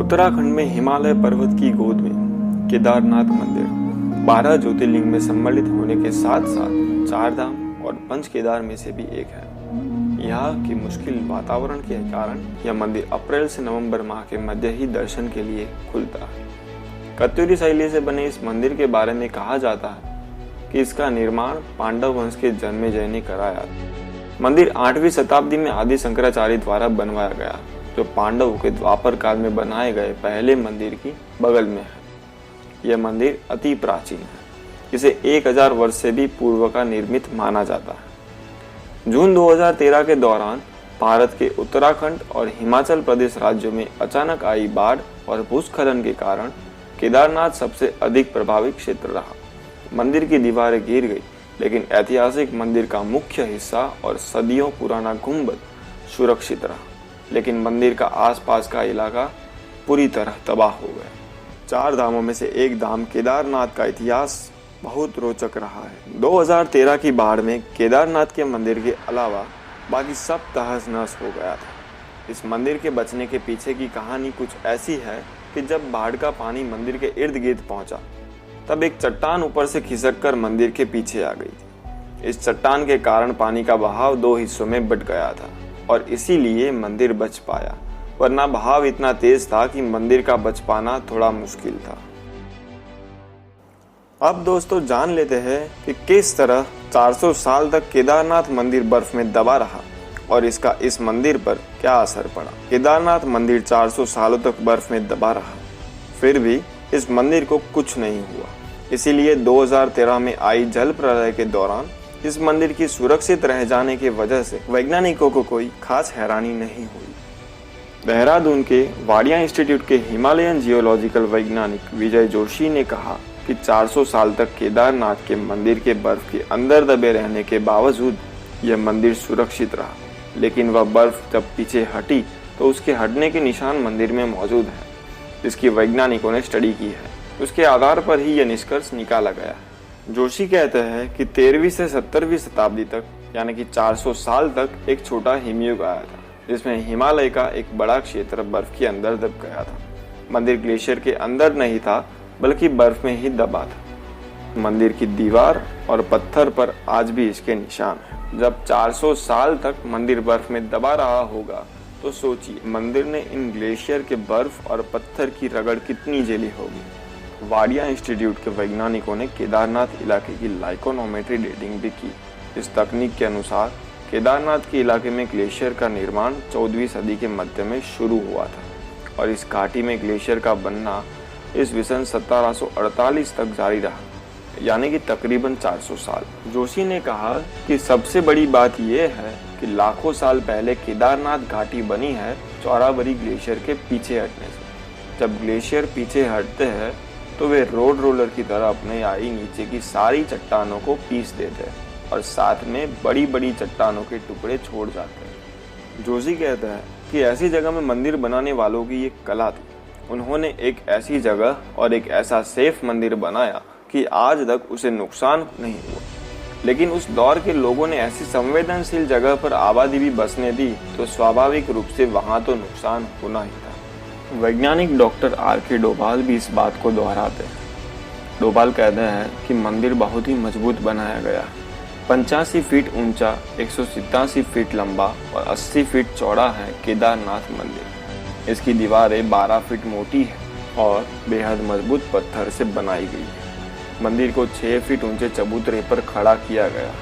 उत्तराखंड में हिमालय पर्वत की गोद में केदारनाथ मंदिर 12 ज्योतिर्लिंग में सम्मिलित होने के साथ साथ 4 धाम और पंच केदार में से भी एक है। यहाँ की मुश्किल वातावरण के कारण यह मंदिर अप्रैल से नवंबर माह के मध्य ही दर्शन के लिए खुलता है। कत्यूरी शैली से बने इस मंदिर के बारे में कहा जाता है कि इसका निर्माण पांडव वंश के जन्मेजय ने कराया। मंदिर 8वीं शताब्दी में आदि शंकराचार्य द्वारा बनवाया गया, जो पांडवों के द्वापर काल में बनाए गए पहले मंदिर की बगल में है। यह मंदिर अति प्राचीन है, इसे 1000 वर्ष से भी पूर्व का निर्मित माना जाता है। जून 2013 के दौरान भारत के उत्तराखंड और हिमाचल प्रदेश राज्यों में अचानक आई बाढ़ और भूस्खलन के कारण केदारनाथ सबसे अधिक प्रभावित क्षेत्र रहा। मंदिर की दीवारें गिर गई, लेकिन ऐतिहासिक मंदिर का मुख्य हिस्सा और सदियों पुराना गुंबद सुरक्षित रहा। लेकिन मंदिर का आसपास का इलाका पूरी तरह तबाह हो गया। 4 धामों में से एक धाम केदारनाथ का इतिहास बहुत रोचक रहा है। 2013 की बाढ़ में केदारनाथ के मंदिर के अलावा बाकी सब तहस नहस हो गया था। इस मंदिर के बचने के पीछे की कहानी कुछ ऐसी है कि जब बाढ़ का पानी मंदिर के इर्द गिर्द पहुंचा, तब एक चट्टान ऊपर से खिसक कर मंदिर के पीछे आ गई थी। इस चट्टान के कारण पानी का बहाव 2 हिस्सों में बट गया था और इसीलिए मंदिर बच पाया, वरना बहाव इतना तेज था कि मंदिर का बच पाना थोड़ा मुश्किल था। अब दोस्तों जान लेते हैं कि किस तरह 400 साल तक केदारनाथ मंदिर बर्फ में दबा रहा और इसका इस मंदिर पर क्या असर पड़ा। केदारनाथ मंदिर 400 सालों तक बर्फ में दबा रहा, फिर भी इस मंदिर को कुछ नहीं हुआ। इसीलिए 2013 में आई जल प्रलय के दौरान इस मंदिर की सुरक्षित रह जाने की वजह से वैज्ञानिकों को कोई खास हैरानी नहीं हुई। देहरादून के वाडिया इंस्टीट्यूट के हिमालयन जियोलॉजिकल वैज्ञानिक विजय जोशी ने कहा कि 400 साल तक केदारनाथ के मंदिर के बर्फ के अंदर दबे रहने के बावजूद यह मंदिर सुरक्षित रहा, लेकिन वह बर्फ जब पीछे हटी तो उसके हटने के निशान मंदिर में मौजूद हैं, जिसकी वैज्ञानिकों ने स्टडी की है। उसके आधार पर ही यह निष्कर्ष निकाला गया है। जोशी कहते हैं कि 13वीं से 17वीं शताब्दी तक, यानी कि 400 साल तक एक छोटा हिमयुग आया था, जिसमें हिमालय का एक बड़ा क्षेत्र बर्फ के अंदर दब गया था। मंदिर ग्लेशियर के अंदर नहीं था, बल्कि बर्फ में ही दबा था। मंदिर की दीवार और पत्थर पर आज भी इसके निशान हैं। जब 400 साल तक मंदिर बर्फ में दबा रहा होगा, तो सोचिए मंदिर ने इन ग्लेशियर के बर्फ और पत्थर की रगड़ कितनी झेली होगी। वाडिया इंस्टीट्यूट के वैज्ञानिकों ने केदारनाथ इलाके की लाइकोनोमेट्री डेटिंग भी की। इस तकनीक के अनुसार केदारनाथ के इलाके में ग्लेशियर का निर्माण 14वीं सदी के मध्य में शुरू हुआ था और इस घाटी में ग्लेशियर का बनना इस विसन 1748 तक जारी रहा, यानी कि तकरीबन 400 साल। जोशी ने कहा कि सबसे बड़ी बात यह है कि लाखों साल पहले केदारनाथ घाटी बनी है चौराबाड़ी ग्लेशियर के पीछे हटने से। जब ग्लेशियर पीछे हटते हैं तो वे रोड रोलर की तरह अपने आई नीचे की सारी चट्टानों को पीस देते हैं और साथ में बड़ी बड़ी चट्टानों के टुकड़े छोड़ जाते हैं। जोशी कहता है कि ऐसी जगह में मंदिर बनाने वालों की ये कला थी। उन्होंने एक ऐसी जगह और एक ऐसा सेफ मंदिर बनाया कि आज तक उसे नुकसान नहीं हुआ। लेकिन उस दौर के लोगों ने ऐसी संवेदनशील जगह पर आबादी भी बसने दी, तो स्वाभाविक रूप से वहां तो नुकसान होना ही था। वैज्ञानिक डॉक्टर आर.के. डोभाल भी इस बात को दोहराते हैं। डोभाल कहते हैं कि मंदिर बहुत ही मजबूत बनाया गया है। 85 फीट ऊंचा, 187 फीट लंबा और 80 फीट चौड़ा है केदारनाथ मंदिर। इसकी दीवारें 12 फीट मोटी है और बेहद मजबूत पत्थर से बनाई गई है। मंदिर को 6 फीट ऊंचे चबूतरे पर खड़ा किया गया।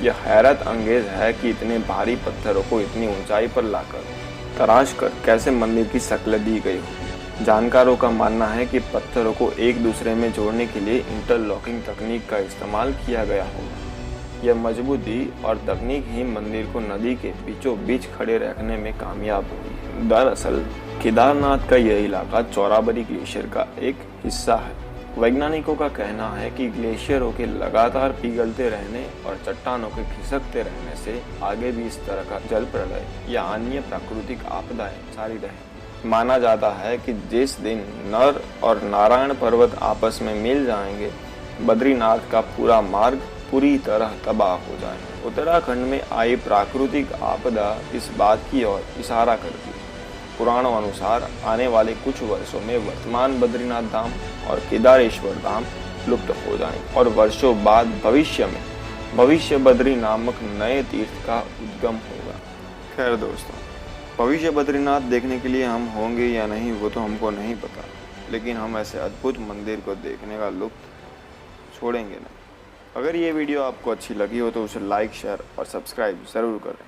यह हैरत अंगेज है कि इतने भारी पत्थरों को इतनी ऊंचाई पर लाकर तराश कर कैसे मंदिर की शक्ल दी गई हो। जानकारों का मानना है कि पत्थरों को एक दूसरे में जोड़ने के लिए इंटरलॉकिंग तकनीक का इस्तेमाल किया गया होगा। यह मजबूती और तकनीक ही मंदिर को नदी के बीचों बीच खड़े रखने में कामयाब हुई। दरअसल केदारनाथ का यह इलाका चौराबाड़ी ग्लेशियर का एक हिस्सा है। वैज्ञानिकों का कहना है कि ग्लेशियरों के लगातार पिघलते रहने और चट्टानों के खिसकते रहने से आगे भी इस तरह का जल प्रलय या अन्य प्राकृतिक आपदाएं जारी रहे। माना जाता है कि जिस दिन नर और नारायण पर्वत आपस में मिल जाएंगे, बद्रीनाथ का पूरा मार्ग पूरी तरह तबाह हो जाएगा। उत्तराखंड में आई प्राकृतिक आपदा इस बात की ओर इशारा करती है। पुराणों अनुसार आने वाले कुछ वर्षों में वर्तमान बद्रीनाथ धाम और केदारेश्वर धाम लुप्त हो जाएंगे और वर्षों बाद भविष्य बद्री नामक नए तीर्थ का उद्गम होगा। खैर दोस्तों, भविष्य बद्रीनाथ देखने के लिए हम होंगे या नहीं वो तो हमको नहीं पता, लेकिन हम ऐसे अद्भुत मंदिर को देखने का लुत्फ छोड़ेंगे नहीं। अगर ये वीडियो आपको अच्छी लगी हो तो उसे लाइक, शेयर और सब्सक्राइब ज़रूर करें।